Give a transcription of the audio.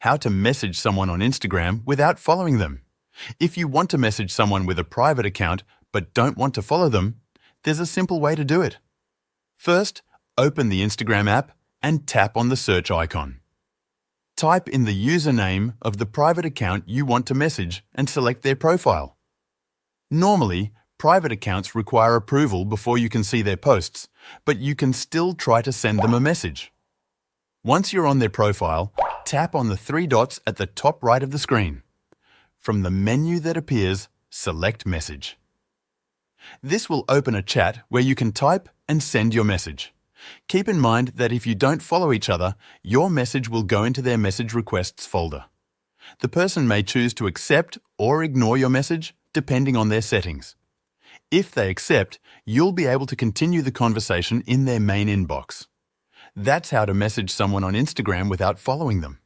how to message someone on Instagram without following them. If you want to message someone with a private account but don't want to follow them, there's a simple way to do it. First, open the Instagram app and tap on the search icon. Type in the username of the private account you want to message and select their profile. Normally, private accounts require approval before you can see their posts, but you can still try to send them a message. Once you're on their profile, tap on the three dots at the top right of the screen. From the menu that appears, select Message. This will open a chat where you can type and send your message. Keep in mind that if you don't follow each other, your message will go into their message requests folder. The person may choose to accept or ignore your message, depending on their settings. If they accept, you'll be able to continue the conversation in their main inbox. That's how to message someone on Instagram without following them.